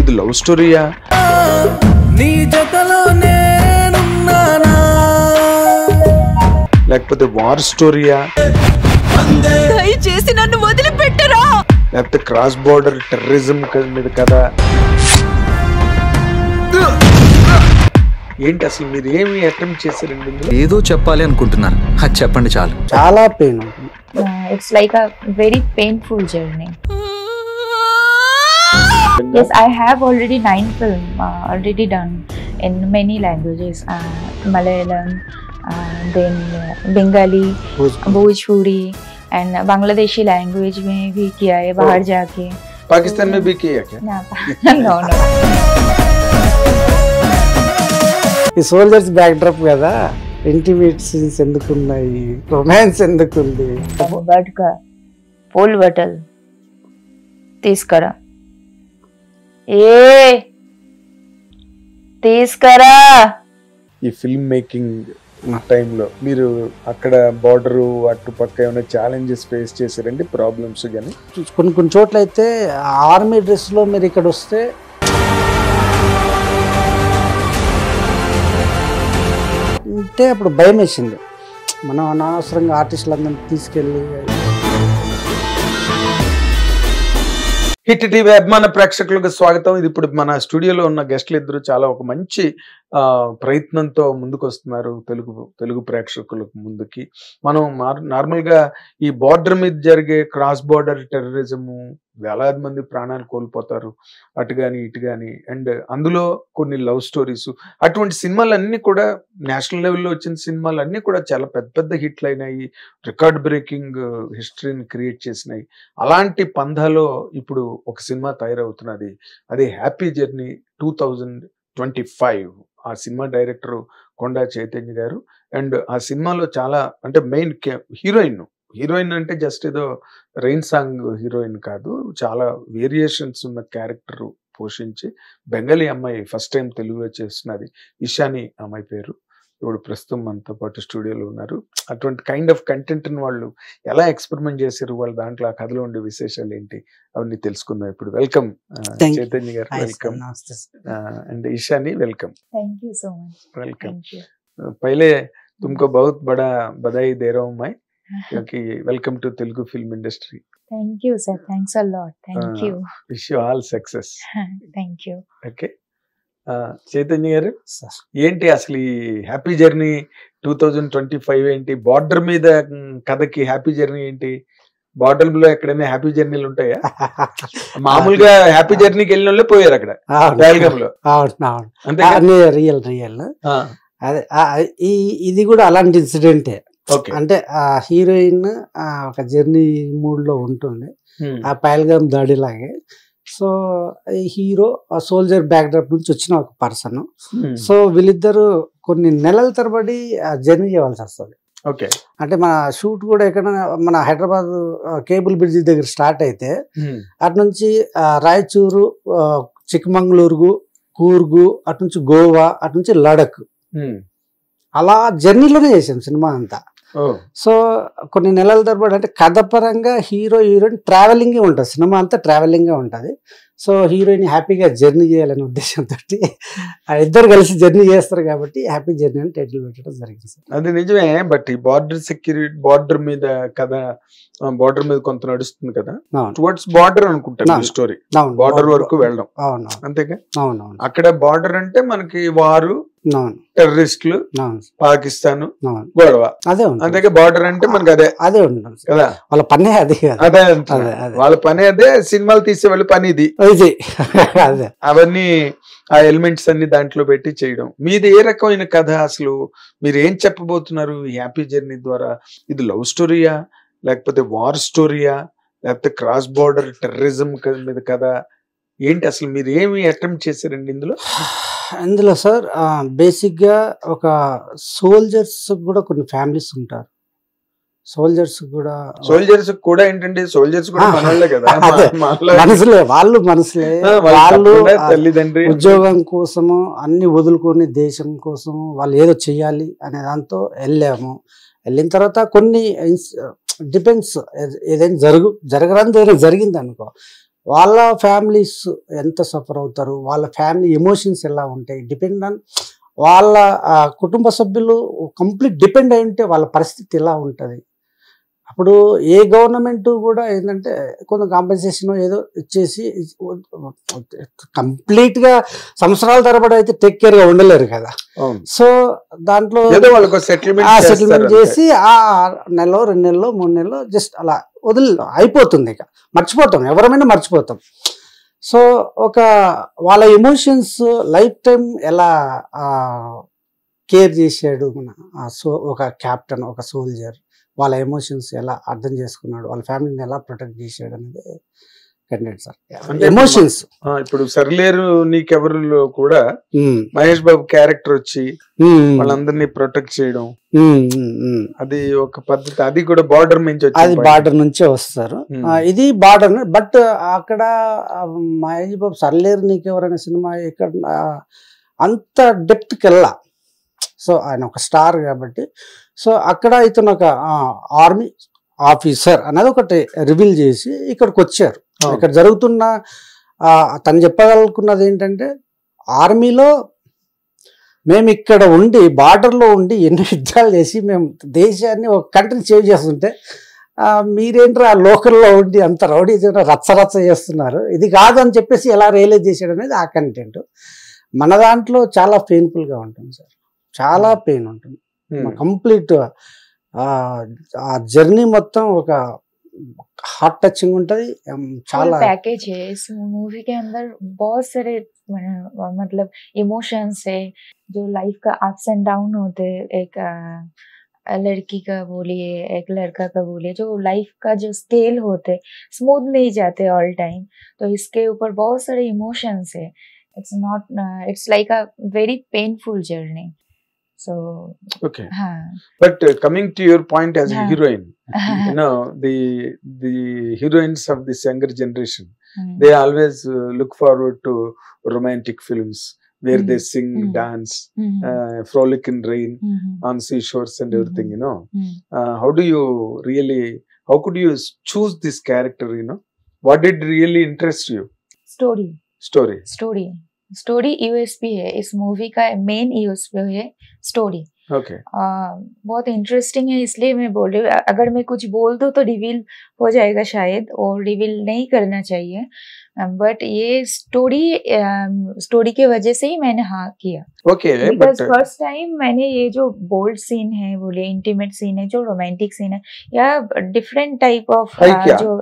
ఇది లవ్ స్టోరీయా, నీ జతలో నేనున్నానా, లేకపోతే వార్ స్టోరీయా, దయచేసి నన్ను వదిలిపెట్టరా, లేకపోతే క్రాస్ బోర్డర్ టెర్రరిజం మీద కదా? ఏంటి అసలు మీరు ఏమి అటెంప్ట్ చేశారండి ఇందులో? ఏదో చెప్పాలి అనుకుంటున్నారు, అది చెప్పండి చాలు. చాలా పెయిన్ ఉంటుంది. It's like a very painful journey. Yes, I have already 9 films already done in many languages. Malayalam, then Bengali, Bhojpuri, and Bangladeshi language में भी किया है बाहर जाके. पाकिस्तान में भी किया क्या? No. ఈ సోల్జర్స్ బ్యాక్ డ్రాప్ కదా, ఇంటిమేట్ సీన్స్ ఎందుకున్నాయి, రొమాన్స్ ఎందుకుంది? बर्ड का पोल बटल తీసుకరా, తీసుకరా. ఈ ఫిల్మ్ మేకింగ్ టైంలో మీరు అక్కడ బార్డర్ అటుపక్క ఏమైనా ఛాలెంజెస్ ఫేస్ చేశారండి, ప్రాబ్లమ్స్ కానీ? కొన్ని చోట్ల అయితే ఆర్మీ డ్రెస్లో మీరు ఇక్కడ వస్తే అంటే అప్పుడు భయం వేసింది. మనం అనవసరంగా ఆర్టిస్టులందరినీ తీసుకెళ్ళి. హిట్ టీవీ అభిమాన ప్రేక్షకులకు స్వాగతం. ఇది ఇప్పుడు మన స్టూడియోలో ఉన్న గెస్ట్లు ఇద్దరు చాలా ఒక మంచి ప్రయత్నంతో ముందుకు వస్తున్నారు తెలుగు ప్రేక్షకులకు ముందుకి. మనం నార్మల్గా ఈ బార్డర్ మీద జరిగే క్రాస్ బార్డర్ టెర్రరిజము, వేలాది మంది ప్రాణాలు కోల్పోతారు అటు కానీ ఇటు కానీ, అండ్ అందులో కొన్ని లవ్ స్టోరీస్, అటువంటి సినిమాలన్నీ కూడా నేషనల్ లెవెల్లో వచ్చిన సినిమాలన్నీ కూడా చాలా పెద్ద పెద్ద హిట్లు అయినాయి, రికార్డ్ బ్రేకింగ్ హిస్టరీని క్రియేట్ చేసినాయి. అలాంటి పంధాలో ఇప్పుడు ఒక సినిమా తయారవుతున్నది, అదే హ్యాపీ జర్నీ 2025. ఆ సినిమా డైరెక్టర్ కొండా చైతన్య గారు. అండ్ ఆ సినిమాలో చాలా అంటే మెయిన్ హీరోయిన్ అంటే జస్ట్ ఏదో రెయిన్ సాంగ్ హీరోయిన్ కాదు, చాలా వేరియేషన్స్ ఉన్న క్యారెక్టర్ పోషించి బెంగాలీ అమ్మాయి ఫస్ట్ టైం తెలుగులో చేస్తున్నది. ఇషాని అమ్మాయి పేరు. ఇప్పుడు ప్రస్తుతం మనతో పాటు స్టూడియోలో ఉన్నారు. అటువంటి కైండ్ ఆఫ్ కంటెంట్ని వాళ్ళు ఎలా ఎక్స్పెరిమెంట్ చేశారు, వాళ్ళు దాంట్లో ఆ కథలో ఉండే విశేషాలు ఏంటి అవన్నీ తెలుసుకుందాం ఇప్పుడు. వెల్కమ్ చైతన్య గారు, welcome. And Ishani, welcome. Thank you so much. Welcome. Thank you. पहले तुमको बहुत बड़ा बधाई दे रहा हूँ मैं, क्योंकि welcome to Telugu film industry. Thank you, sir. Thanks a lot. Thank you. Wish you all success. Thank you. Okay. Chaitanya గారు, ఏంటి అసలు ఈ హ్యాపీ జర్నీ 2025 ఏంటి? బార్డర్ మీద కథకి హ్యాపీ జర్నీ ఏంటి? బార్డర్ లో ఎక్కడైనా హ్యాపీ జర్నీలు ఉంటాయా? మామూలుగా హ్యాపీ జర్నీకి వెళ్ళిన వాళ్ళే పోయారు అక్కడ బెల్గాంలో. అంతే, రియల్. అదే ఇది కూడా అలాంటి ఇన్సిడెంటే. అంటే ఆ హీరోయిన్ ఒక జర్నీ మూడ్ లో ఉంటుంది, ఆ పైల్గామ్ దాడిలాగే. సో ఈ హీరో సోల్జర్ బ్యాక్ డ్రాప్ నుంచి వచ్చిన ఒక పర్సన్. సో వీళ్ళిద్దరు కొన్ని నెలల తరబడి జర్నీ చేయవలసి వస్తుంది. ఓకే. అంటే మన షూట్ కూడా ఎక్కడ మన హైదరాబాద్ కేబుల్ బ్రిడ్జ్ దగ్గర స్టార్ట్ అయితే అటు నుంచి రాయచూరు, చిక్కమంగళూరు, కూర్గు, అటు నుంచి గోవా, అటు నుంచి లడక్, అలా జర్నీలోనే చేసాం సినిమా అంతా. సో కొన్ని నెలల తరబడి అంటే కథ పరంగా హీరోయిన్ ట్రావెలింగే ఉంటుంది, సినిమా అంతా ట్రావెలింగే ఉంటుంది. సో హీరోయిన్ హ్యాపీగా జర్నీ చేయాలనే ఉద్దేశంతో ఇద్దరు కలిసి జర్నీ చేస్తారు కాబట్టి హ్యాపీ జర్నీ అని టైటిల్ పెట్టడం జరిగింది సార్. అది నిజమే. బట్ ఈ బార్డర్ సెక్యూరిటీ, బార్డర్ మీద కథ, బార్డర్ మీద కొంత నడుస్తుంది కదా, టువర్డ్స్ బార్డర్ అనుకుంటాను స్టోరీ. బార్డర్ వరకు వెళ్ళడం, అంతేగా? అవునవును. అక్కడ బార్డర్ అంటే మనకి వారు, టెర్రరిస్టులు, పాకిస్తాన్ గొడవ, అదే అంతేగా. బార్డర్ అంటే మనకి అదే ఉంటుంది కదా, వాళ్ళ పనే అదే. వాళ్ళ పని అదే, సినిమాలు తీసే వాళ్ళ పని ఇది. అవన్నీ ఆ ఎలిమెంట్స్ అన్ని దాంట్లో పెట్టి చేయడం. మీది ఏ రకమైన కథ అసలు? మీరు ఏం చెప్పబోతున్నారు ఈ హ్యాపీ జర్నీ ద్వారా? ఇది లవ్ స్టోరీయా, లేకపోతే వార్ స్టోరీయా, లేకపోతే క్రాస్ బార్డర్ టెర్రరిజం మీద కదా? ఏంటి అసలు మీరు ఏమి అటెంప్ట్ చేశారండి ఇందులో సార్? బేసిక్గా ఒక సోల్జర్స్ కూడా కొన్ని ఫ్యామిలీస్ ఉంటారు. సోల్జర్స్ కూడా ఏంటంటే సోల్జర్స్ కూడా మనోళ్ళే కదా, మనసులే, వాళ్ళు తల్లిదండ్రి ఉద్యోగం కోసము అన్ని వదులుకొని దేశం కోసము వాళ్ళు ఏదో చెయ్యాలి అనే దాంతో వెళ్ళిన తర్వాత కొన్ని డిపెండ్స్, ఏదైనా జరగరాని ఏదైనా జరిగింది అనుకో, వాళ్ళ ఫ్యామిలీస్ ఎంత సఫర్ అవుతారు, వాళ్ళ ఫ్యామిలీ ఎమోషన్స్ ఎలా ఉంటాయి, డిపెండ్ ఆన్ వాళ్ళ కుటుంబ సభ్యులు కంప్లీట్ డిపెండ్ అయి ఉంటే వాళ్ళ పరిస్థితి ఎలా ఉంటుంది. అప్పుడు ఏ గవర్నమెంట్ కూడా ఏంటంటే కొంత కాంపెన్సేషన్ ఏదో ఇచ్చేసి కంప్లీట్గా సంవత్సరాల తరబడి అయితే టేక్ కేర్గా ఉండలేరు కదా. సో దాంట్లో సెటిల్మెంట్ చేసి ఆ నెలలో 2 నెలలో 3 నెలలో జస్ట్ అలా అయిపోతుంది, ఇక మర్చిపోతాం, ఎవరమైనా మర్చిపోతాం. సో ఒక వాళ్ళ ఎమోషన్స్ లైఫ్ టైం ఎలా కేర్ చేసాడు ఒక క్యాప్టెన్, ఒక సోల్జర్, వాళ్ళ ఎమోషన్స్ ఎలా అర్థం చేసుకున్నాడు, వాళ్ళ ఫ్యామిలీని ఎలా ప్రొటెక్ట్ చేసాడు అనేది కంటెంట్ సార్. ఎమోషన్స్ ఇప్పుడు సరిలేరు నీకెవరిలో కూడా మహేష్ బాబు క్యారెక్టర్ వచ్చి వాళ్ళందరినీ ప్రొటెక్ట్ చేయడం, అది ఒక పద్ధతి. అది కూడా బార్డర్ నుంచి అది బార్డర్ నుంచే వస్తారు. ఇది బార్డర్. బట్ అక్కడ మహేష్ బాబు సరిలేరు నీకెవరైనా సినిమా ఇక్కడ అంత డెప్త్కి వెళ్ళా. సో ఆయన ఒక స్టార్ కాబట్టి, సో అక్కడ ఇతను ఒక ఆర్మీ ఆఫీసర్ అనేది ఒకటి రివీల్ చేసి ఇక్కడికి వచ్చారు. ఇక్కడ జరుగుతున్న తను చెప్పగలుగుతున్నది ఏంటంటే, ఆర్మీలో మేము ఇక్కడ ఉండి బార్డర్లో ఉండి ఎన్ని యుద్ధాలు చేసి మేము దేశాన్ని ఒక కంట్రీ సేవ్ చేస్తుంటే మీరేంటారు ఆ లోకల్లో ఉండి అంత రౌడీ రచ్చరచ్చ చేస్తున్నారు, ఇది కాదు అని చెప్పేసి ఎలా రియలైజ్ చేశాడు అనేది ఆ కంటెంట్. మన దాంట్లో చాలా పెయిన్ఫుల్గా ఉంటుంది సార్, చాలా పెయిన్ ఉంటుంది. కంప్లీట్ ఆ జర్నీ మొత్తం ఒక हार्ट टचिंग ఉంటుంది చాలా पैकेज है इस मूवी के अंदर बहुत सारे मतलब इमोशंस है जो लाइफ का अप्स एंड डाउन होते हैं एक लड़की का बोलिए एक लड़का का बोलिए जो लाइफ का जो स्केल होते स्मूथ नहीं जाते ऑल टाइम तो इसके ऊपर बहुत सारे इमोशंस है it's not it's like a very painful journey so okay but coming to your point as a heroine you know the heroines of this younger generation they always look forward to romantic films where they sing dance frolic in rain on seashores and everything you know how do you really how could you choose this character you know what did really interest you story USP है इस movie का main USP है story okay बहुत interesting है इसलिए मैं बोल रही हूँ अगर मैं कुछ बोल दूँ तो रिवील हो जाएगा शायद और रिवील नहीं करना चाहिए बट ये स्टोरी के वजह से ही मैंने हाँ किया okay बिकॉज फर्स्ट टाइम मैंने ये जो बोल्ड सीन है बोले इंटीमेट सीन है जो रोमांटिक सीन है या डिफरेंट टाइप ऑफ जो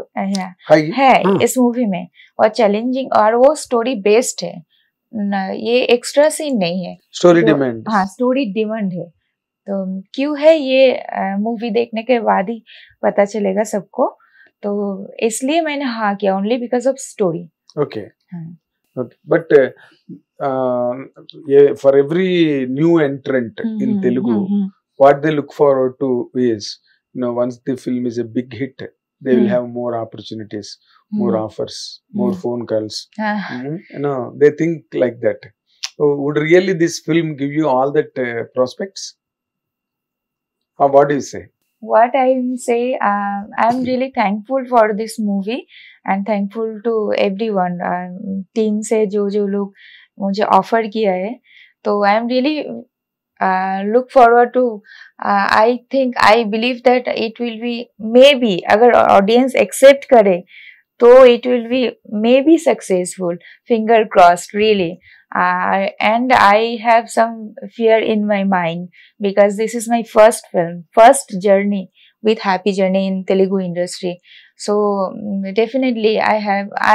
है इस मूवी में और चैलेंजिंग और वो स्टोरी बेस्ड है ये एक्स्ट्रा सीन नहीं है स्टोरी डिमांड हाँ स्टोरी डिमांड है तो क्यों है ये मूवी देखने के बाद ही पता चलेगा सबको तो इसलिए मैंने हाँ किया only because of story okay but for every new entrant in Telugu what they look forward to is you know once the film is a big hit they will have more opportunities more offers more phone calls you know they think like that would really this film give you all that prospects or what do you say what I say I'm really thankful for this movie and thankful to everyone team से जो लोग मुझे offer किया है तो I am really look forward to I think I believe that it will be maybe अगर audience accept करे तो it will be maybe successful finger crossed really and I have some fear in my mind because this is my first film first journey with Happy Journey in Telugu industry so definitely I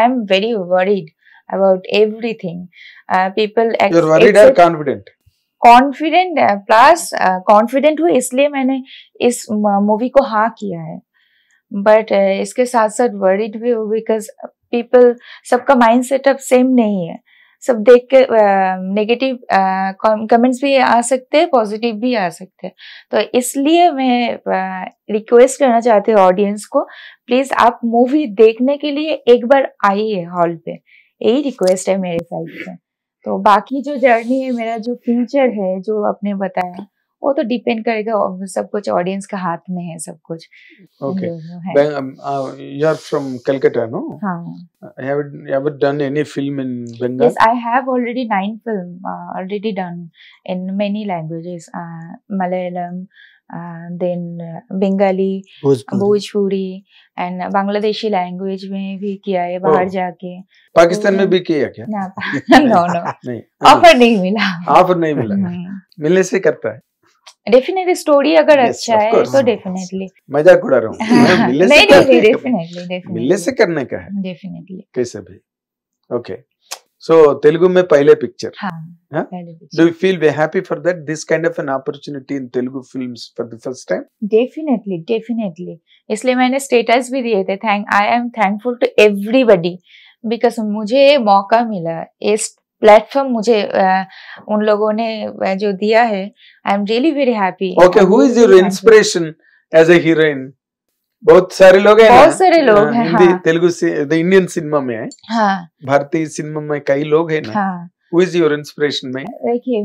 am very worried about everything people you're worried or confident plus confident हूँ इसलिए मैंने इस movie को हाँ किया है but इसके साथ साथ वरीड भी हो बिकॉज पीपल सबका माइंड सेटअप सेम नहीं है सब देख के नेगेटिव कमेंट्स भी आ सकते हैं पॉजिटिव भी आ सकते हैं तो इसलिए मैं रिक्वेस्ट करना चाहती हूँ ऑडियंस को प्लीज आप मूवी देखने के लिए एक बार आइए हॉल पे यही रिक्वेस्ट है मेरे साइड से तो बाकी जो जर्नी है मेरा जो फ्यूचर है जो आपने बताया वो तो डिपेंड करेगा, सब कुछ ऑडियंस के हाथ में है, सब कुछ Okay. जो है। You are from Calcutta, no? हाँ. Have you ever done any film in Bengal? Yes, I have already 9 film already done in many languages, Malayalam, then Bengali, Bhojpuri and Bangladeshi language में भी किया है बाहर जाके। पाकिस्तान में भी किया क्या? नो नहीं, ऑफर नहीं मिला। ऑफर नहीं मिला, मिलने से करता है। डेफिनेटली स्टोरी अगर Yes, अच्छा of है course. तो डेफिनेटली। मजाक उड़ा रहा हूँ, मिलने से नहीं करने नहीं का- डेफिनेटली मिलने से करने का है डेफिनेटली। कैसे भी। ओके, सो तेलुगु में पहले पिक्चर, हाँ हाँ? पहले do you feel way happy for that, this kind of an opportunity in Telugu films for the first time? Definitely इसलिए मैंने स्टेटस भी दिए थे, I am thankful to everybody because मुझे ये मौका मिला, इस प्लेटफॉर्म मुझे उन लोगों ने जो दिया है, I am really very happy. Okay, who is your inspiration as a heroine? बहुत सारे लोग हैं, बहुत सारे लोग हैं, हिंदी हाँ। तेलुगु से इंडियन सिनेमा में है, हाँ भारतीय सिनेमा में कई लोग हैं ना, हाँ। हु इज योर इंस्पिरेशन में? देखिए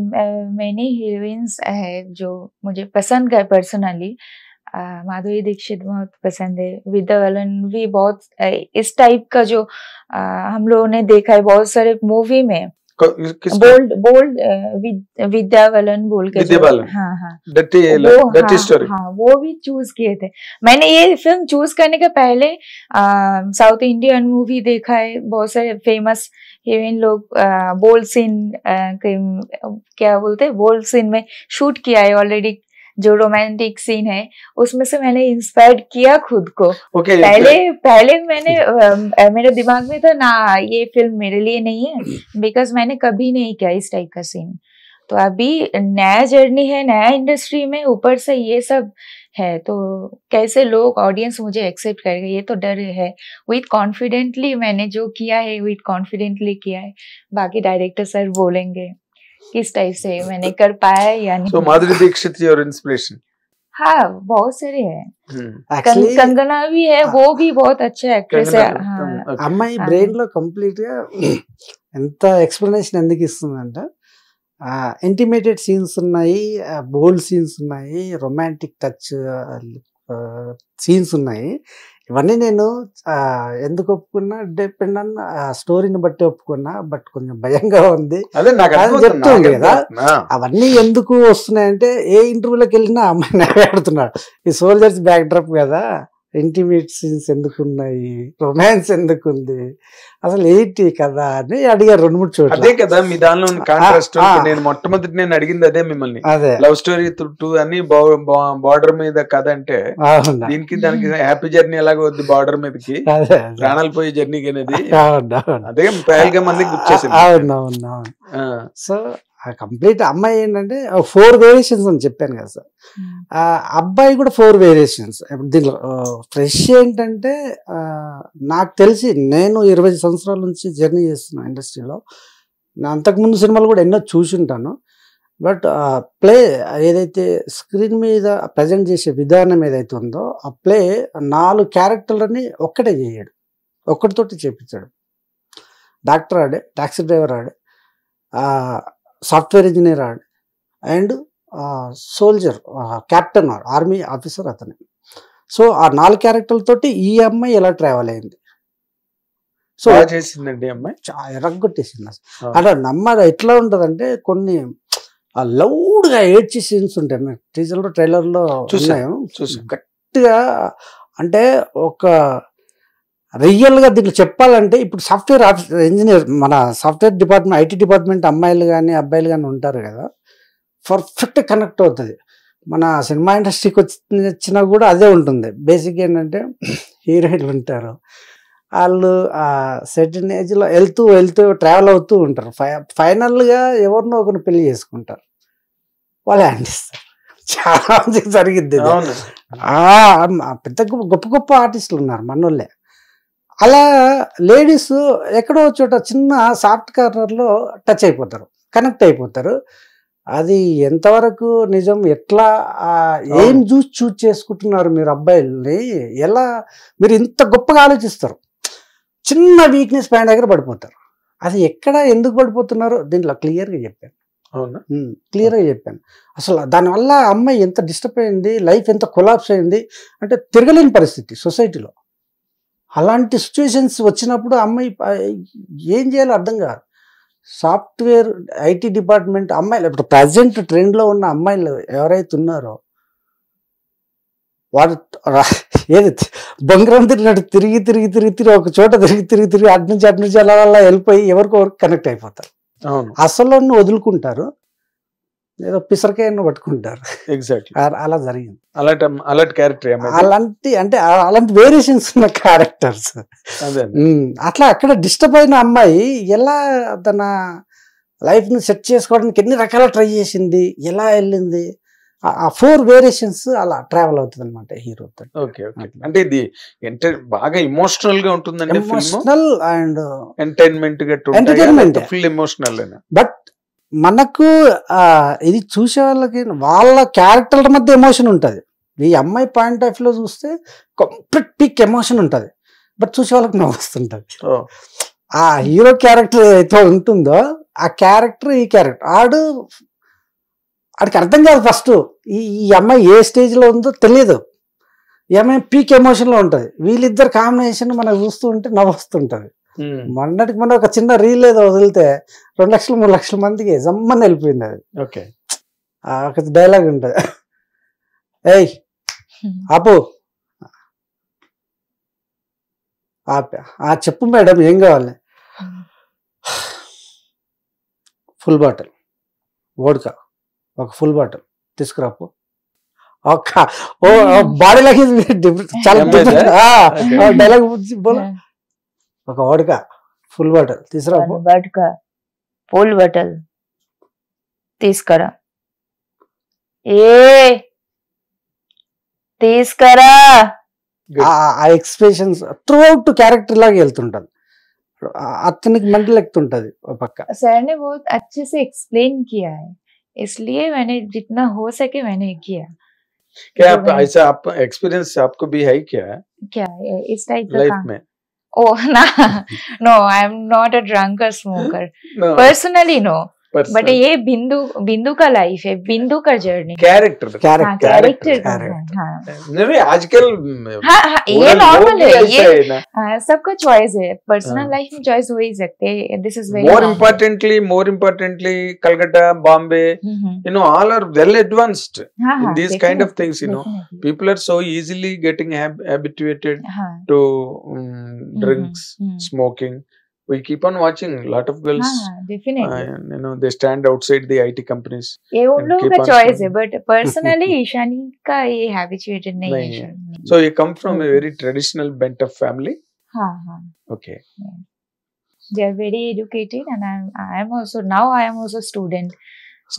मैंने हीरोइंस है जो मुझे पसंद है पर्सनली, माधुरी दीक्षित बहुत पसंद है, विद्या बालन भी बहुत इस टाइप का जो हम लोगों ने देखा है बहुत सारे मूवी में, बोल्ड विद्या बालन बोल के विद्या बालन, हाँ हाँ डर्टी स्टोरी, हाँ वो भी चूज किए थे। मैंने ये फिल्म चूज करने के पहले साउथ इंडियन मूवी देखा है, बहुत सारे फेमस हीरोइन लोग बोल्ड सीन क्या बोलते हैं, बोल्ड सीन में शूट किया है ऑलरेडी, जो रोमांटिक सीन है उसमें से मैंने इंस्पायर्ड किया खुद को। ओके, पहले मैंने मेरे दिमाग में था ना ये फिल्म मेरे लिए नहीं है, बिकॉज मैंने कभी नहीं किया इस टाइप का सीन। तो अभी नया जर्नी है, नया इंडस्ट्री में, ऊपर से ये सब है, तो कैसे लोग ऑडियंस मुझे एक्सेप्ट करेगा ये तो डर है। विथ कॉन्फिडेंटली मैंने जो किया है, विथ कॉन्फिडेंटली किया है, बाकी डायरेक्टर सर बोलेंगे किस टाइप से मैंने कर पाया या नहीं। सो माधुरी दीक्षित योर इंस्पिरेशन? हाँ बहुत सारे हैं, Actually, कंगना भी है, वो भी बहुत अच्छा एक्ट्रेस है। हाँ అమ్మాయి బ్రెయిన్ లో కంప్లీట్ గా ఎంత ఎక్స్ప్లెనేషన్ ఎందుకు ఇస్తుందంటే, ఇంటిమేటెడ్ సీన్స్ ఉన్నాయి, బోల్డ్ సీన్స్ ఉన్నాయి, రొమాంటిక్ టచ్ సీన్స్ ఉన్నాయి. ఇవన్నీ నేను ఎందుకు ఒప్పుకున్నా, డిపెండ్ ఆన్ స్టోరీని బట్టి ఒప్పుకున్నా, బట్ కొంచెం భయంగా ఉంది. అదే నాకు అది అర్థమవుతుంది, చెప్తుంది నాకు కదా. అర్థమవుతుంది. అవన్నీ ఎందుకు వస్తున్నాయంటే, ఏ ఇంటర్వ్యూలోకి వెళ్ళినా అమ్మాయి నవ్వాడుతున్నాడు. ఈ సోల్జర్స్ బ్యాక్ డ్రాప్ కదా, ఇంటిమేట్ సీన్స్ ఎందుకున్నాయి, రొమాన్స్ ఎందుకుంది, అసలు ఏంటి కదా అని అడిగారు 2-3 చోట్ల. అదే కదా మీ దానిలో ఉన్న కాంట్రాస్ట్. నేను మొట్టమొదటి నేను అడిగింది అదే మిమ్మల్ని, అదే లవ్ స్టోరీ 2 అని బార్డర్ మీద కథ అంటే, అవునా, దీనికి దానికి హ్యాపీ జర్నీ ఎలాగో వద్దు, బార్డర్ మీదకి అదే ప్రాణాలు పోయే జర్నీకి అనేది అవును అదే పైగా మందికి గుర్చేసింది. అవునవును. సో కంప్లీట్ అమ్మాయి ఏంటంటే 4 వేరియేషన్స్ అని చెప్పాను కదా సార్. అబ్బాయి కూడా 4 వేరియేషన్స్. ఇప్పుడు దీనిలో ఫ్రెష్ ఏంటంటే, నాకు తెలిసి నేను 20 సంవత్సరాల నుంచి జర్నీ చేస్తున్నా ఇండస్ట్రీలో. అంతకుముందు సినిమాలు కూడా ఎన్నో చూసుంటాను. బట్ ప్లే ఏదైతే స్క్రీన్ మీద ప్రజెంట్ చేసే విధానం ఏదైతే ఉందో, ఆ ప్లే 4 క్యారెక్టర్లని ఒక్కటే చేయడు, ఒక్కటితోటి చేపించాడు. డాక్టర్ ఆడే, టాక్సీ డ్రైవర్ ఆడే, సాఫ్ట్వేర్ ఇంజనీర్ ఆడు, and soldier captain army officer అతనే. సో ఆ 4 క్యారెక్టర్లతోటి ఈ అమ్మాయి ఎలా ట్రావెల్ అయింది. సో బాగా చేసిందండి అమ్మాయి, ఎరగొట్టేసింది అసలు. అంటే నమ్మరు ఎట్లా ఉంటదంటే, కొన్ని లౌడ్గా ఏడ్చే సీన్స్ ఉంటాయి, టీజర్లో ట్రైలర్లో ఉన్నాయి గట్టిగా. అంటే ఒక రియల్గా దీంట్లో చెప్పాలంటే, ఇప్పుడు సాఫ్ట్వేర్ ఇంజనీర్, మన సాఫ్ట్వేర్ డిపార్ట్మెంట్, ఐటీ డిపార్ట్మెంట్ అమ్మాయిలు కానీ అబ్బాయిలు కానీ ఉంటారు కదా, పర్ఫెక్ట్ కనెక్ట్ అవుతుంది. మన సినిమా ఇండస్ట్రీకి వచ్చినా కూడా అదే ఉంటుంది. బేసిక్ ఏంటంటే, హీరోయిన్లు ఉంటారు, వాళ్ళు సర్టెన్ ఏజ్లో వెళ్తూ ట్రావెల్ అవుతూ ఉంటారు, ఫైనల్గా ఎవరినో ఒకరిని పెళ్లి చేసుకుంటారు, వాళ్ళు అందిస్తారు. చాలా మందికి జరిగింది. పెద్ద గొప్ప గొప్ప ఆర్టిస్టులు ఉన్నారు మనోళ్ళే. అలా లేడీస్ ఎక్కడో చోట చిన్న సాఫ్ట్ కార్నర్లో టచ్ అయిపోతారు, కనెక్ట్ అయిపోతారు. అది ఎంతవరకు నిజం, ఎట్లా ఏం చూస్ చేసుకుంటున్నారు మీరు అబ్బాయిల్ని, ఎలా మీరు ఇంత గొప్పగా ఆలోచిస్తారు, చిన్న వీక్నెస్ పైన దగ్గర పడిపోతారు. అది ఎక్కడ ఎందుకు పడిపోతున్నారు దీంట్లో క్లియర్గా చెప్పాను. అవునా? క్లియర్ గా చెప్పాను. అసలు దానివల్ల అమ్మాయి ఎంత డిస్టర్బ్ అయింది, లైఫ్ ఎంత కొలాప్స్ అయింది అంటే తిరగలేని పరిస్థితి సొసైటీలో. అలాంటి సిచ్యువేషన్స్ వచ్చినప్పుడు అమ్మాయి ఏం చేయాలో అర్థం కాదు. సాఫ్ట్వేర్ ఐటీ డిపార్ట్మెంట్ అమ్మాయిలు ఇప్పుడు ప్రజెంట్ ట్రెండ్లో ఉన్న అమ్మాయిలు ఎవరైతే ఉన్నారో వాడు ఏది బొంగరం తిరిగినట్టు తిరిగి తిరిగి తిరిగి తిరిగి ఒక చోట తిరిగి తిరిగి తిరిగి అటు నుంచి అలా వెళ్ళిపోయి ఎవరికొవరికి కనెక్ట్ అయిపోతారు. అసలు వదులుకుంటారు, ఏదో పిసరకాయను పట్టుకుంటారు. ఎగ్జాక్ట్లీ అలా జరిగింది. అలాంటి క్యారెక్టర్, అలాంటి వేరియేషన్స్ ఉన్న క్యారెక్టర్స్. అట్లా అక్కడ డిస్టర్బ్ అయిన అమ్మాయి ఎలా తన లైఫ్ ని సెట్ చేసుకోవడానికి ఎన్ని రకాల ట్రై చేసింది, ఎలా వెళ్ళింది, ఆ 4 వేరియేషన్స్ అలా ట్రావెల్ అవుతుంది అనమాట హీరో. Okay okay. అంటే ఇది బాగా ఇమోషనల్ గా ఉంటుందండి, emotional and entertainment, full emotional. But మనకు ఇది చూసే వాళ్ళకి వాళ్ళ క్యారెక్టర్ల మధ్య ఎమోషన్ ఉంటుంది. ఈ అమ్మాయి పాయింట్ ఆఫ్ లో చూస్తే కంప్లీట్ పీక్ ఎమోషన్ ఉంటుంది, బట్ చూసే వాళ్ళకి నవ్వు వస్తుంటుంది. ఆ హీరో క్యారెక్టర్ అయితే ఉంటుందో ఆ క్యారెక్టర్ ఈ క్యారెక్టర్ ఆడికి అర్థం కాదు. ఫస్ట్ ఈ అమ్మాయి ఏ స్టేజ్ లో ఉందో తెలియదు, ఈ అమ్మాయి పీక్ ఎమోషన్ లో ఉంటుంది. వీళ్ళిద్దరు కాంబినేషన్ మనకు చూస్తూ ఉంటే నవ్వు వస్తుంటది. మొన్నటికి మొన్న ఒక చిన్న రీల్ ఏదో వదిలితే 2 లక్షలు 3 లక్షల మందికి జమ్మని వెళ్ళిపోయింది అది. ఓకే, ఒక డైలాగ్ ఉంటుంది, ఏయ్ ఆపు చెప్పు మేడం ఏం కావాలి, ఫుల్ బాటిల్ వోడ్కా, ఒక ఫుల్ బాటిల్ తీసుకురాపు. బాడీ లాంగ్వేజ్ చాలా డైలాగ్ బోలా, ఒక వోడ్కా ఫుల్ బాటిల్ తీసుకురాపు, వోడ్కా ఫుల్ బాటిల్ తీసుకురా, తీసుకురా. ఆ ఎక్స్ప్రెషన్స్ త్రూ అవుట్ క్యారెక్టర్ లాగా వెళ్తుంటది, అతనికి మెంటల్ ఎక్కుతుంటది ఒక పక్క. सर ने बहुत अच्छे से एक्सप्लेन किया है, इसलिए मैंने जितना हो सके मैंने किया. क्या ऐसा आप एक्सपीरियंस आपको भी है क्या इस टाइप का लाइफ काम? में? Oh no, I am not a drunk or smoker. No. Personally no. But ये बिंदु का लाइफ है, बिंदु का जर्नी, कैरेक्टर कैरेक्टर का है. नहीं आजकल ये नॉर्मल है, ये सबका चॉइस है. पर्सनल लाइफ में चॉइस हो ही सकते हैं. This is very more importantly Calcutta, Bombay, you know, all are well advanced in these kind of things, you know. People are so easily getting habituated to drinks, smoking. We keep on watching lot of girls, definitely, you know, they stand outside the IT companies. ये उन लोगों का choice है, but personally Ishani का ये habituated नहीं है. So you come from a very traditional bent of family? हाँ. Okay. They are very educated, and I am also student.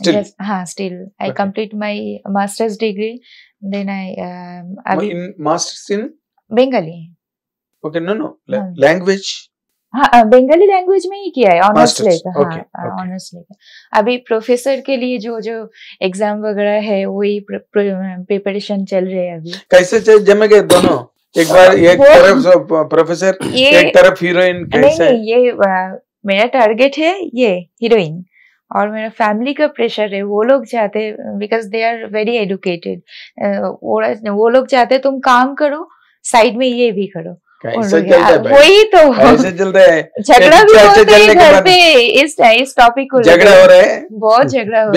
Still? Yes, still. I complete my master's degree. Then in masters in Bengali. Okay, no. Language? Bengali language में ही किया है, honours लेकर. Honours लेकर अभी professor के लिए जो एग्जाम वगैरह है वही प्रिपरेशन चल रहे हैं अभी. कैसे जमेंगे दोनों एक बार, एक तरफ प्रोफेसर एक तरफ हीरोइन? कैसे? नहीं, ये मेरा टारगेट है ये हीरोइन, और मेरा फैमिली का प्रेशर है. वो लोग चाहते because they are very educated, वो लोग चाहते तुम काम करो साइड में ये भी करो. वही तो ऐसे चल रहा है, झगड़ा भी होते हैं घर पे इस टॉपिक को. झगड़ा हो रहा है, बहुत झगड़ा हो रहा है,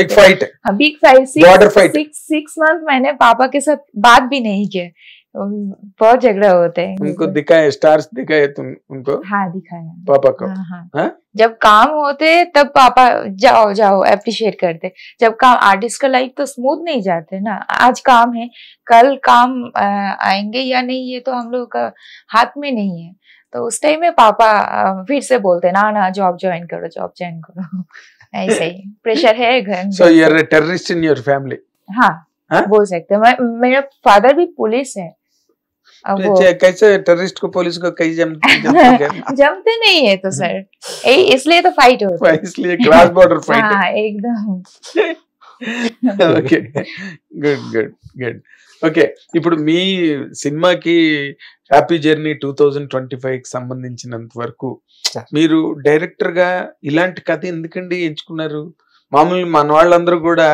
बिग फाइट. 6 मंथ मैंने पापा के साथ बात भी नहीं किया, बहुत झगड़ा होते हैं. उनको दिखाए स्टार्स दिखाए तुम उनको? हाँ दिखाया पापा को. हाँ. जब काम होते तब पापा जाओ अप्रिशिएट करते. जब काम, आर्टिस्ट का लाइफ तो स्मूथ नहीं जाते ना. आज काम है, कल काम आएंगे या नहीं ये तो हम लोग का हाथ में नहीं है. तो उस टाइम में पापा फिर से बोलते ना जॉब ज्वाइन करो. ऐसे ही प्रेशर है घर. So you are a terrorist in your family? हाँ बोल सकते हैं. मेरा फादर भी पुलिस है. कैसे टेररिस्ट को पुलिस को कहीं जमते नहीं है तो सर, इसलिए तो फाइट होता है, इसलिए क्रॉस बॉर्डर फाइट. हाँ एकदम. Okay, good. ఓకే, ఇప్పుడు మీ సినిమాకి హ్యాపీ జర్నీ 2025 కి సంబంధించినంత వరకు మీరు డైరెక్టర్ గా ఇలాంటి కథ ఎందుకండి ఎంచుకున్నారు? మామూలుగా మన వాళ్ళందరూ కూడా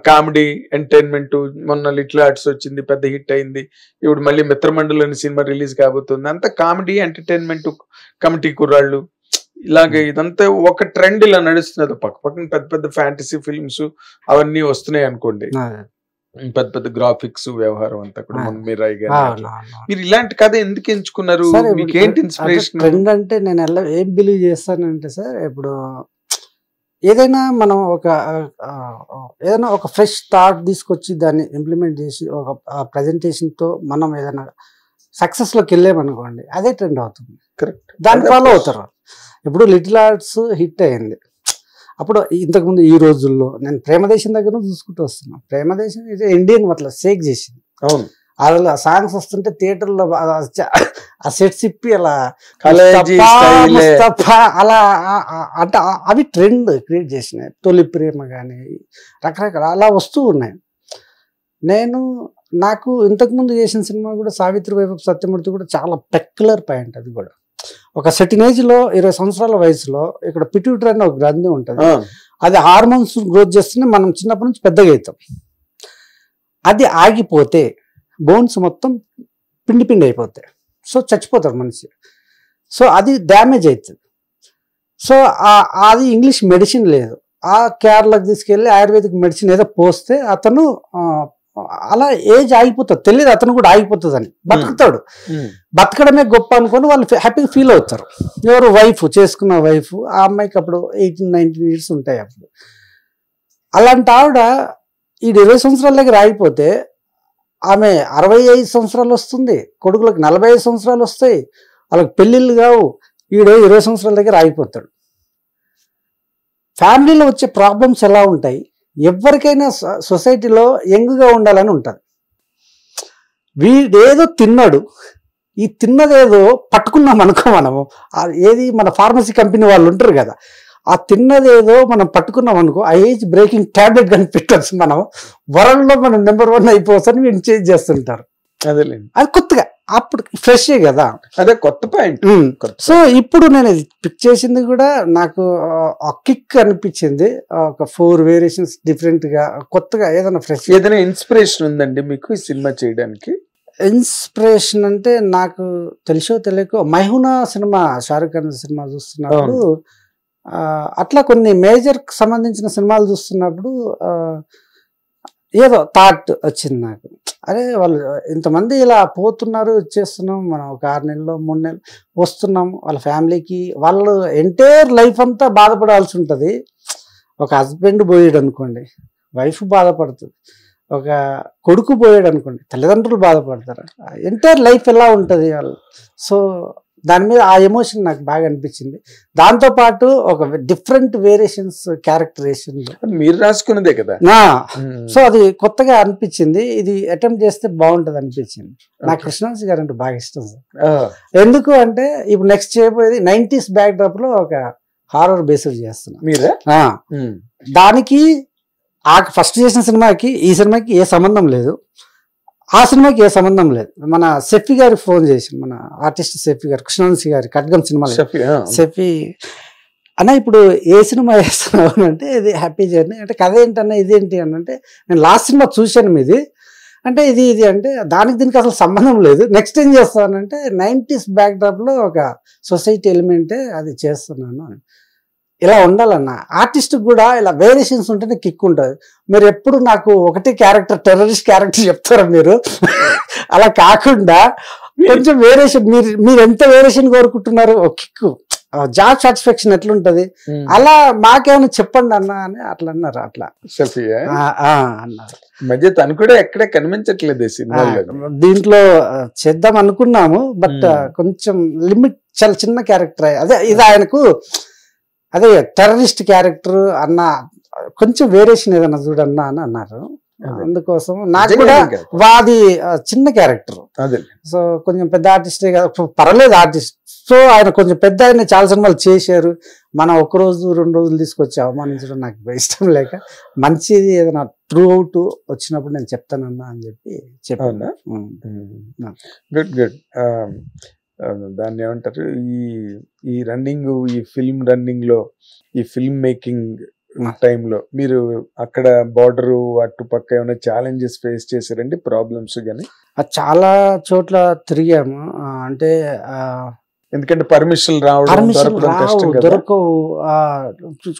కామెడీ ఎంటర్టైన్మెంట్, మొన్న లిటిల్ ఆర్ట్స్ వచ్చింది, పెద్ద హిట్ అయింది, ఇప్పుడు మళ్ళీ మిత్రమండలి అనే సినిమా రిలీజ్ కాబోతుంది, అంతా కామెడీ ఎంటర్టైన్మెంట్, కమిటీ కుర్రాళ్ళు, ఇలాగే ఇదంతా ఒక ట్రెండ్ ఇలా నడుస్తున్నది. పక్క పక్కన పెద్ద పెద్ద ఫ్యాంటసీ ఫిల్మ్స్ అవన్నీ వస్తున్నాయి అనుకోండి, పెద్ద పెద్ద గ్రాఫిక్స్ వ్యవహారం అంతా కూడా. మీరాయి గారు మీరు ఇలాంటి కథ ఎందుకు ఎంచుకున్నారు? మీకు ఏంటి ఇన్స్పిరేషన్? ట్రెండ్ అంటే నేను ఏం బిలీవ్ చేస్తానంటే సార్, ఇప్పుడు ఏదైనా మనం ఏదైనా ఒక ఫ్రెష్ థాట్ తీసుకొచ్చి దాన్ని ఇంప్లిమెంట్ చేసి ఒక ప్రజెంటేషన్తో మనం ఏదైనా సక్సెస్లోకి వెళ్ళామనుకోండి, అదే ట్రెండ్ అవుతుంది. కరెక్ట్, దాన్ని ఫాలో అవుతారు. ఇప్పుడు లిటిల్ ఆర్ట్స్ హిట్ అయింది. అప్పుడు ఇంతకుముందు ఈ రోజుల్లో నేను ప్రేమదేశం దగ్గర చూసుకుంటూ వస్తున్నాను. ప్రేమదేశం ఇది ఇండియన్ అట్లా షేక్ చేసింది. అవును, అలా సాంగ్స్ వస్తుంటే థియేటర్లో ఆ సెట్స్ ఇప్పి అలా అలా అంటే అవి ట్రెండ్ క్రియేట్ చేసినాయి. తొలి ప్రేమ కానీ రకరకాల అలా వస్తూ ఉన్నాయి. నాకు ఇంతకుముందు చేసిన సినిమా కూడా సావిత్రి వైపు సత్యమూర్తి కూడా చాలా పెక్యులర్ పాయింట్. అది కూడా ఒక సెర్టన్ ఏజ్ లో 20 సంవత్సరాల వయసులో ఇక్కడ పిట్యూటరీ అనే ఒక గ్రంథి ఉంటుంది. అది హార్మోన్స్ గ్రోత్ చేస్తూనే మనం చిన్నప్పటి నుంచి పెద్దగా అవుతాం. అది ఆగిపోతే బోన్స్ మొత్తం పిండి పిండి అయిపోతాయి. సో చచ్చిపోతాడు మనిషి. సో అది డ్యామేజ్ అవుతుంది. సో అది ఇంగ్లీష్ మెడిసిన్ లేదు. ఆ కేరళకు తీసుకెళ్ళి ఆయుర్వేదిక్ మెడిసిన్ ఏదో పోస్తే అతను అలా ఏజ్ ఆగిపోతుంది. తెలియదు అతను కూడా ఆగిపోతుంది అని, బతుకుతాడు. బతకడమే గొప్ప అనుకొని వాళ్ళు హ్యాపీగా ఫీల్ అవుతారు. ఎవరు వైఫ్, చేసుకున్న వైఫ్, ఆ అమ్మాయికి అప్పుడు 18-19 years ఉంటాయి. అప్పుడు అలాంటి ఆవిడ ఈ 20 సంవత్సరాల దగ్గర ఆగిపోతే ఆమె 65 సంవత్సరాలు వస్తుంది, కొడుకులకు 45 సంవత్సరాలు వస్తాయి, వాళ్ళకి పెళ్ళిళ్ళు కావు. ఈడ 20 సంవత్సరాల దగ్గర ఆగిపోతాడు. ఫ్యామిలీలో వచ్చే ప్రాబ్లమ్స్ ఎలా ఉంటాయి? ఎవరికైనా సొసైటీలో యంగ్గా ఉండాలని ఉంటుంది. వీడేదో తిన్నాడు, ఈ తిన్నదేదో పట్టుకున్నాం అనుకో మనము. ఏది మన ఫార్మసీ కంపెనీ వాళ్ళు ఉంటారు కదా, ఆ తిన్నదేదో మనం పట్టుకున్నాం అనుకో, ఆ ఏజ్ బ్రేకింగ్ ట్యాబ్లెట్ కనిపెట్టచ్చు. మనం వరల్డ్లో మనం నెంబర్ 1 అయిపోవచ్చని వీళ్ళు చేంజ్ చేస్తుంటారు. అదేలేండి, అది కొత్తగా అప్పుడు ఫ్రెష్ కదా, అదే కొత్త పాయింట్. సో ఇప్పుడు నేను పిక్ చేసింది కూడా నాకు కిక్ అనిపించింది. ఒక 4 వేరియేషన్స్ డిఫరెంట్ గా కొత్తగా ఏదైనా ఫ్రెష్. ఏదైనా ఇన్స్పిరేషన్ ఉందండి మీకు ఈ సినిమా చేయడానికి? ఇన్స్పిరేషన్ అంటే నాకు తెలుసో తెలియకో మైహునా సినిమా, షారుఖ్ ఖాన్ సినిమా చూస్తున్నప్పుడు, అట్లా కొన్ని మేజర్ సంబంధించిన సినిమాలు చూస్తున్నప్పుడు ఏదో థాట్ వచ్చింది నాకు. అరే వాళ్ళు ఇంతమంది ఇలా పోతున్నారు, చేస్తున్నాం, మనం ఒక 6 నెలలు 3 నెలలు వస్తున్నాం, వాళ్ళ ఫ్యామిలీకి వాళ్ళు ఎంటైర్ లైఫ్ అంతా బాధపడాల్సి ఉంటుంది. ఒక హస్బెండ్ పోయాడు అనుకోండి, వైఫ్ బాధపడుతుంది. ఒక కొడుకు పోయాడు అనుకోండి, తల్లిదండ్రులు బాధపడతారు. ఎంటైర్ లైఫ్ ఎలా ఉంటుంది వాళ్ళు. సో దాని మీద ఆ ఎమోషన్ నాకు బాగా అనిపించింది. దాంతోపాటు ఒక డిఫరెంట్ వేరియేషన్స్ క్యారెక్టరేషన్ మీరు రాసుకున్నదే కదా. సో అది కొత్తగా అనిపించింది. ఇది అటెంప్ట్ చేస్తే బాగుంటది అనిపించింది. నాకు కృష్ణవంశీ గారు అంటే బాగా ఇష్టం సార్. ఎందుకు అంటే ఇప్పుడు నెక్స్ట్ చేయబోయేది 90s బ్యాక్ డ్రాప్ లో ఒక హారర్ బేస్డ్ చేస్తున్నా. మీరే దానికి ఆ ఫస్ట్ చేసిన సినిమాకి ఈ సినిమాకి ఏ సంబంధం లేదు, ఆ సినిమాకి ఏ సంబంధం లేదు. మన సెఫీ గారికి ఫోన్ చేసి, మన ఆర్టిస్ట్ సెఫీ గారు, కృష్ణవంశీ గారి ఖడ్గం సినిమా సెఫీ అన్న ఇప్పుడు ఏ సినిమా వేస్తున్నావు అంటే ఇది హ్యాపీ జర్నీ అంటే, కథ ఏంటన్నా ఇదేంటి అని అంటే, నేను లాస్ట్ సినిమా చూశాను మీది అంటే ఇది అంటే దానికి దీనికి అసలు సంబంధం లేదు. నెక్స్ట్ ఏం చేస్తానంటే 90s బ్యాక్ డ్రాప్ లో ఒక సొసైటీ ఎలిమెంటే అది చేస్తున్నాను అని. ఇలా ఉండాలన్న ఆర్టిస్ట్ కూడా ఇలా వేరియేషన్స్ ఉంటేనే కిక్ ఉంటుంది. మీరు ఎప్పుడు నాకు ఒకటి క్యారెక్టర్ టెర్రరిస్ట్ క్యారెక్టర్ చెప్తారా మీరు? అలా కాకుండా కొంచెం వేరియేషన్, మీరు ఎంత వేరియేషన్ కోరుకుంటున్నారు, ఒక కిక్, జాబ్ సాటిస్ఫాక్షన్ ఎట్లుంటది, అలా మాకేమైనా చెప్పండి అన్న అని అట్లా అన్నారు. అట్లా అన్నారు. మధ్య తను కూడా ఎక్కడే కనిపించట్లేదు దీంట్లో చేద్దాం అనుకున్నాము, బట్ కొంచెం లిమిట్, చాలా చిన్న క్యారెక్టర్. అదే ఇది ఆయనకు అదే టెర్రరిస్ట్ క్యారెక్టర్ అన్న, కొంచెం వేరియేషన్ ఏదన్నా చూడన్నా అని అన్నారు. అందుకోసం నాకు కూడా వాది చిన్న క్యారెక్టర్, సో కొంచెం పెద్ద ఆర్టిస్టే కదా, పర్వాలేదు ఆర్టిస్ట్. సో ఆయన కొంచెం పెద్ద, ఆయన చాలా సినిమాలు చేశారు. మనం 1 రోజు 2 రోజులు తీసుకొచ్చి అవమానించడం నాకు ఇష్టం లేక, మంచిది ఏదైనా త్రూ అవుట్ వచ్చినప్పుడు నేను చెప్తానన్నా అని చెప్పాను. Good good. దాన్ని ఏమంటారు, ఈ రన్నింగ్, ఈ ఫిల్మ్ రన్నింగ్ లో, ఈ ఫిల్మ్ మేకింగ్ టైంలో మీరు అక్కడ బార్డర్ అటుపక్క ఏమైనా ఛాలెంజెస్ ఫేస్ చేశారండి, ప్రాబ్లమ్స్ గానీ? చాలా చోట్ల తిరిగాము. అంటే ఎందుకంటే పర్మిషన్ రావడం పర్మిషన్ దొరకడం కష్టం కదా. దొరకవు.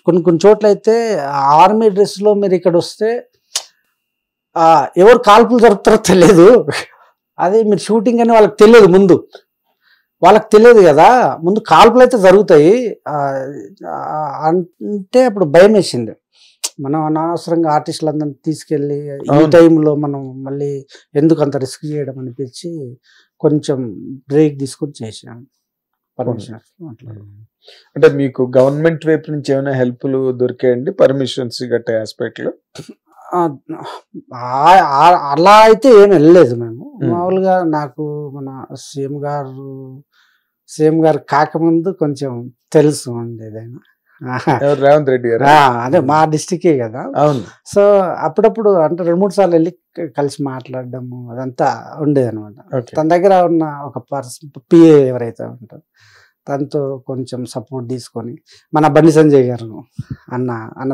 కొన్ని కొన్ని చోట్ల అయితే ఆర్మీ డ్రెస్ లో మీరు ఇక్కడ వస్తే ఎవరు కాల్పులు జరుపుతారో తెలియదు. అదే మీరు షూటింగ్ అని వాళ్ళకి తెలియదు, ముందు వాళ్ళకి తెలియదు కదా, ముందు కాల్పులు అయితే జరుగుతాయి. అంటే అప్పుడు భయం వేసింది. మనం అనవసరంగా ఆర్టిస్టులందరినీ తీసుకెళ్ళి ఈ టైంలో మనం మళ్ళీ ఎందుకు అంత రిస్క్ చేయడం అనిపించి కొంచెం బ్రేక్ తీసుకొని చేసాను. పర్మిషన్ అంటే మీకు గవర్నమెంట్ వైపు నుంచి ఏమైనా హెల్ప్లు దొరికాయండి పర్మిషన్స్ గట్ట ఆస్పెక్ట్ లో? అలా అయితే ఏం వెళ్ళలేదు మేము. మామూలుగా నాకు మన సీఎం గారు కాకముందు కొంచెం తెలుసు ఉండేదైనా. రేవంత్ రెడ్డి గారు అదే మా డిస్టికే కదా. అవును. సో అప్పుడప్పుడు అంటే 2-3 సార్లు వెళ్ళి కలిసి మాట్లాడడము అదంతా ఉండేది అనమాట. తన దగ్గర ఉన్న ఒక పర్సన్ పిఏ ఎవరైతే ఉంటారో తనతో కొంచెం సపోర్ట్ తీసుకొని మన బండి సంజయ్ గారు అన్న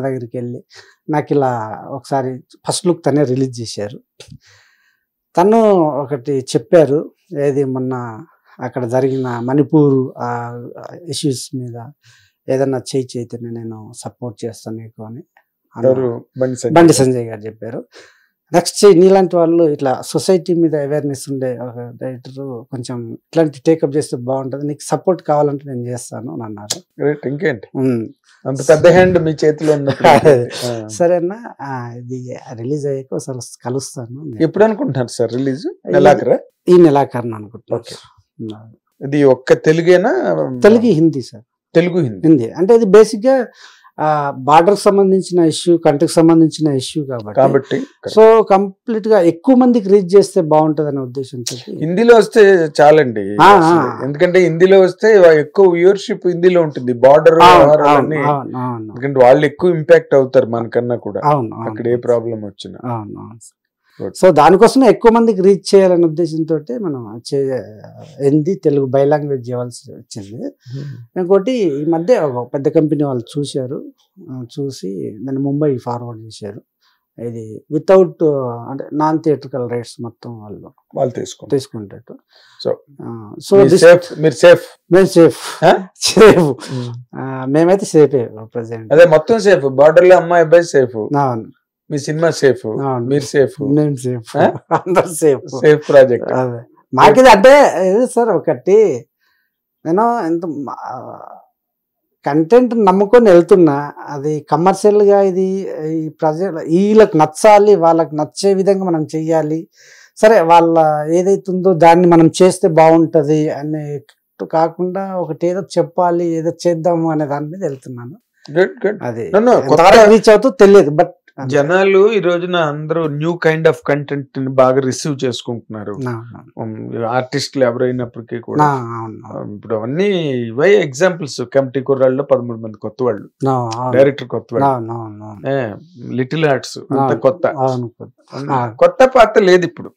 దగ్గరికి వెళ్ళి నాకు ఇలా ఒకసారి ఫస్ట్ లుక్ తనే రిలీజ్ చేశారు. తను ఒకటి చెప్పారు, ఏది మొన్న అక్కడ జరిగిన మణిపూర్ ఇష్యూస్ మీద ఏదన్నా చేయితే నేను సపోర్ట్ చేస్తాను నీకు అని బండి సంజయ్ గారు చెప్పారు. నెక్స్ట్ నీలాంటి వాళ్ళు ఇట్లా సొసైటీ మీద అవేర్నెస్ ఉండే ఒక డైరెక్టర్ కొంచెం ఇట్లాంటి టేకప్ చేస్తే బాగుంటుంది, నీకు సపోర్ట్ కావాలంటే నేను చేస్తాను అని అన్నారు. ఇంకేంటి అంత పెద్ద హ్యాండ్ మీ చేతిలో ఉన్నప్పుడు సరేనా, ఇది రిలీజ్ అయ్యాక ఒకసారి కలుస్తాను. ఎప్పుడు అనుకుంటున్నారు సార్ రిలీజ్? ఈ నెలాఖరున అనుకుంటున్నాను. ఇది ఒక్క తెలుగేనా? తెలుగు హిందీ సార్. తెలుగు హిందీ అంటే ఇది బేసిక్ గా బార్డర్ సంబంధించిన ఇష్యూ, కంట్రీకి సంబంధించిన ఇష్యూ కాబట్టి సో కంప్లీట్ గా ఎక్కువ మందికి రీచ్ చేస్తే బాగుంటది అనే ఉద్దేశంతో హిందీలో వస్తే చాలండి. ఎందుకంటే హిందీలో వస్తే ఎక్కువ వ్యూవర్షిప్ హిందీలో ఉంటుంది. బార్డర్ ఎందుకంటే వాళ్ళు ఎక్కువ ఇంపాక్ట్ అవుతారు మనకన్నా కూడా, అక్కడ ఏ ప్రాబ్లం వచ్చినా. సో దానికోసమే ఎక్కువ మందికి రీచ్ చేయాలనే ఉద్దేశంతో మనం హిందీ తెలుగు బై లాంగ్వేజ్ చేయాల్సి వచ్చింది. ఇంకోటి ఈ మధ్య ఒక పెద్ద కంపెనీ వాళ్ళు చూసి దాన్ని ముంబై ఫార్వర్డ్ చేశారు. ఇది వితౌట్ అంటే నాన్ థియేట్రికల్ రైట్స్ మొత్తం వాళ్ళు తీసుకుంటారు. సో మేము సేఫ్ మేమైతే సేఫే ప్రజెంట్. అదే మొత్తం సేఫ్, బార్డర్ లో అమ్మాయి అబ్బాయి సేఫ్, మీ సినిమా సేఫ్, మీరు సేఫ్, నేను సేఫ్, అందరు సేఫ్ ప్రాజెక్ట్. మాకిది అంటే ఇది సార్ ఒకటి నేను ఎంత కంటెంట్ నమ్ముకొని వెళ్తున్నా, అది కమర్షియల్ గా ఇది ఈ ప్రజలు వీళ్ళకి నచ్చాలి, వాళ్ళకి నచ్చే విధంగా మనం చెయ్యాలి. సరే వాళ్ళ ఏదైతుందో దాన్ని మనం చేస్తే బాగుంటది అనే కాకుండా ఒకటి ఏదో చెప్పాలి, ఏదో చేద్దాము అనే దాని మీద వెళ్తున్నాను. అది రీచ్ అవుతూ తెలియదు. బట్ జనాలు ఈ రోజున అందరూ న్యూ కైండ్ ఆఫ్ కంటెంట్ ని బాగా రిసీవ్ చేసుకుంటున్నారు. ఆర్టిస్టులు ఎవరైనప్పటికీ కూడా ఇప్పుడు అవన్నీ ఇవే ఎగ్జాంపుల్స్. కమిటీ కుర్రాళ్ళు 13 మంది కొత్త వాళ్ళు, డైరెక్టర్ కొత్త వాళ్ళు, లిటిల్ ఆర్ట్స్ అంత కొత్త పాత్ర లేదు ఇప్పుడు.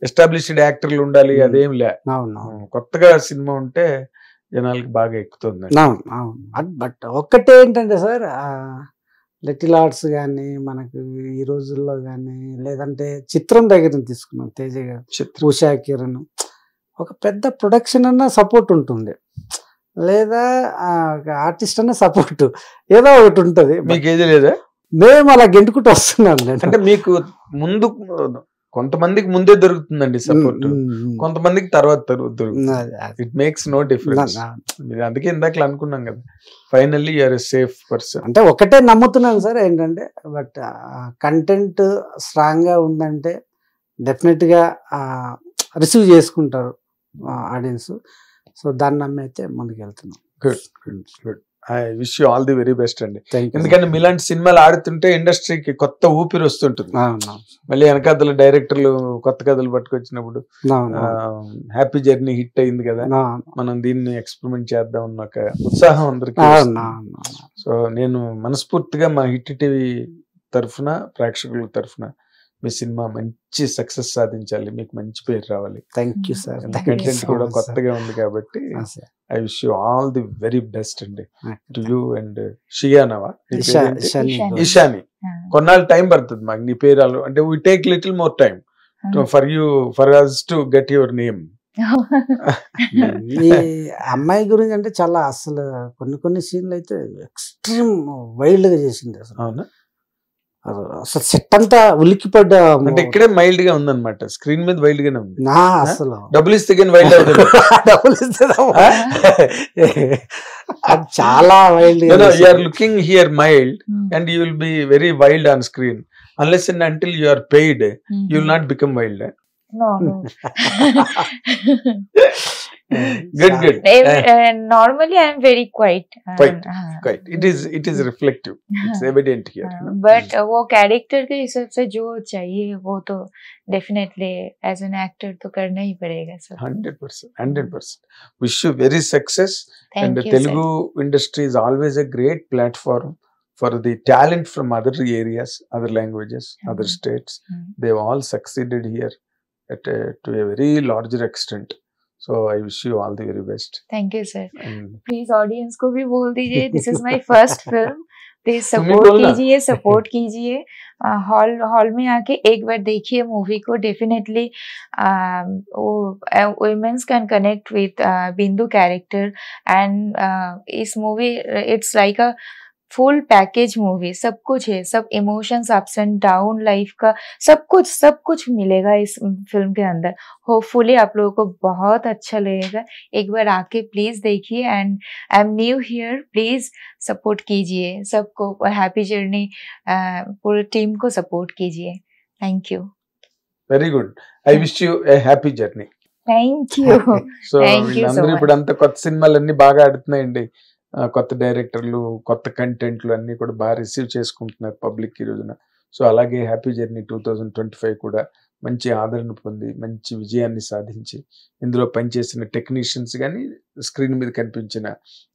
ఎస్టాబ్లిష్డ్ యాక్టర్లు ఉండాలి, అదేం లే. కొత్తగా సినిమా ఉంటే జనాలకి బాగా ఎక్కుతుంది. బట్ ఒక్కటే ఏంటంటే సార్, లిటిల్ ఆర్ట్స్ కానీ మనకు ఈ రోజుల్లో కానీ లేదంటే చిత్రం దగ్గర తీసుకున్నాం, తేజ గారు, ఉషా కిరణ్, ఒక పెద్ద ప్రొడక్షన్ అన్న సపోర్ట్ ఉంటుంది, లేదా ఆర్టిస్ట్ అన్న సపోర్ట్ ఏదో ఒకటి ఉంటుంది. మీకు ఏది లేదా? మేము అలా గెంటుకుంటూ వస్తున్నాం. అంటే మీకు ముందు కొంతమందికి ముందే దొరుకుతుందండి సపోర్ట్, కొంతమందికి తర్వాత దొరుకుతుంది. It makes no difference. అందుకే ఇందాక అనుకున్నాం కదా, finally you're a safe person. అంటే ఒకటే నమ్ముతున్నాను సార్ ఏంటంటే, బట్ కంటెంట్ స్ట్రాంగ్ గా ఉందంటే డెఫినెట్ గా రిసీవ్ చేసుకుంటారు ఆడియన్స్. సో దాన్ని నమ్మి అయితే ముందుకు వెళ్తున్నాం. Good. I wish you all the very best అండి. ఎందుకంటే మీలాంటి సినిమాలు ఆడుతుంటే ఇండస్ట్రీకి కొత్త ఊపిరి వస్తుంటుంది. మళ్ళీ వెనకాతల డైరెక్టర్లు కొత్త కథలు పట్టుకొచ్చినప్పుడు హ్యాపీ జర్నీ హిట్ అయింది కదా, మనం దీన్ని ఎక్స్పెరిమెంట్ చేద్దాం అన్న ఒక ఉత్సాహం అందరికి. సో నేను మనస్ఫూర్తిగా మా హిట్ టీవీ తరఫున, ప్రేక్షకుల తరఫున మీ సినిమా మంచి సక్సెస్ సాధించాలి, మీకు మంచి పేరు రావాలి. Thank you sir. కంటెంట్ కూడా కొత్తగా ఉంది కాబట్టి I wish you all the very best అండి టు యూ అండ్ షియానవా ఇషాని. కొన్నాళ్ళు టైం పడుతుంది మాకు నీ పేరు, అంటే we take little more time for us to get your name. ఈ అమ్మాయి గురించి అంటే చాలా అసలు కొన్ని సీన్లు అయితే ఎక్స్ట్రీమ్ వైల్డ్ గా చేసింది అసలు. అవునా? అసలు సెట్ అంతా ఉలిక్కిపడ్డ. అంటే ఇక్కడే మైల్డ్ గా ఉందన్నమాట, స్క్రీన్ మీద వైల్డ్ గానే ఉంది. నా అసలు డబ్బులు ఇస్తే కానీ వైల్డ్ అవుతుంది. డబ్బులు ఇస్తే చాలా wild. You are looking here mild and you will be very wild on screen. Unless and until you are paid, you will not become wild. No. Good. Normally I am very quiet. Quiet. It is reflective. It's evident here. But वो character के हिसाब से जो चाहिए वो तो definitely as an actor तो करना ही पड़ेगा sir. 100%. Wish you very success. Thank and you, the Telugu industry is always a great platform for the talent from other areas, other languages, other states. They've all succeeded here to a very larger extent. So I wish you all the very best. Thank you sir. Please audience को भी बोल दीजिए, this is my first film. Please support कीजिए hall में आके एक बार देखिए मूवी को. Definitely womens can connect with Bindu character and इस movie it's like a full package movie. सब कुछ है, सब emotions, ups and down life का सब कुछ मिलेगा इस फिल्म के अंदर. होपफुली आप लोगों को बहुत अच्छा लगेगा. एक बार आके प्लीज देखिए and I am new here, please support कीजिए सबको. हैप्पी जर्नी पूरी टीम को सपोर्ट कीजिए. Thank you. Very good. I wish U A happy journey. Thank you. So వీళ్ళందరూ ఇప్పుడు అంతా కొత్త సినిమాలన్నీ బాగా ఆడుతున్నాయండి. కొత్త డైరెక్టర్లు, కొత్త కంటెంట్లు అన్ని కూడా బాగా రిసీవ్ చేసుకుంటున్నారు పబ్లిక్ ఈ రోజున. సో అలాగే హ్యాపీ జర్నీ 2025 కూడా మంచి ఆదరణ పొంది మంచి విజయాన్ని సాధించి ఇందులో పనిచేసిన టెక్నీషియన్స్ కానీ స్క్రీన్ మీద కనిపించిన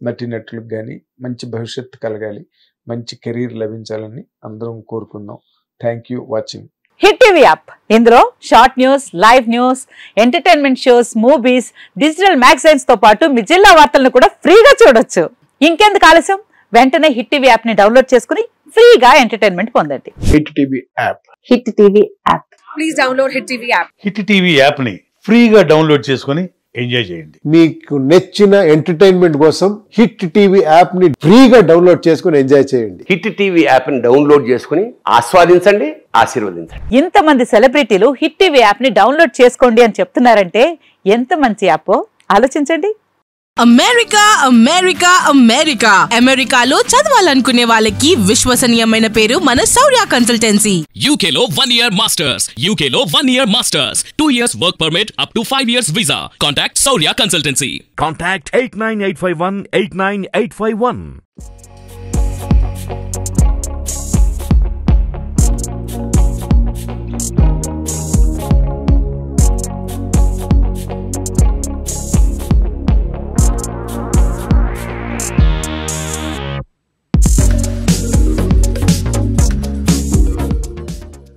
నటీనటులకు కానీ మంచి భవిష్యత్తు కలగాలి, మంచి కెరీర్ లభించాలని అందరం కోరుకుందాం. Thank you watching hit TV app. ఇందులో short news, live news, entertainment shows, movies, digital magazines తో పాటు మీ జిల్లా వార్తలను కూడా ఫ్రీగా చూడొచ్చు. ఇంకెందుకు ఆలస్యం, వెంటనే హిట్ టీవీ యాప్ ని డౌన్లోడ్ చేసుకుని ఫ్రీగా ఎంటర్టైన్మెంట్ పొందండి. Hit TV app. Hit TV app. Please download hit TV app. Hit TV app ని ఫ్రీగా డౌన్లోడ్ చేసుకుని ఎంజాయ్ చేయండి. మీకు నచ్చిన ఎంటర్టైన్మెంట్ కోసం హిట్ టీవీ యాప్ ని ఫ్రీగా డౌన్లోడ్ చేసుకుని ఎంజాయ్ చేయండి. హిట్ టీవీ యాప్ ని డౌన్లోడ్ చేసుకుని ఆస్వాదించండి, ఆశీర్వదించండి. ఇంతమంది సెలబ్రిటీలు హిట్ టీవీ యాప్ ని డౌన్లోడ్ చేసుకోండి అని చెప్తున్నారంటే ఎంత మంచి యాప్ ఆలోచించండి. అమెరికాలో చదవాలనుకునే వాళ్ళకి విశ్వసనీయమైన పేరు మన శౌర్య కన్సల్టెన్సీ. UK లో 1 year masters, UK లో 1 year masters, 2 years work permit up to 5 years visa. Contact Saurya Consultancy. Contact 89851 89851.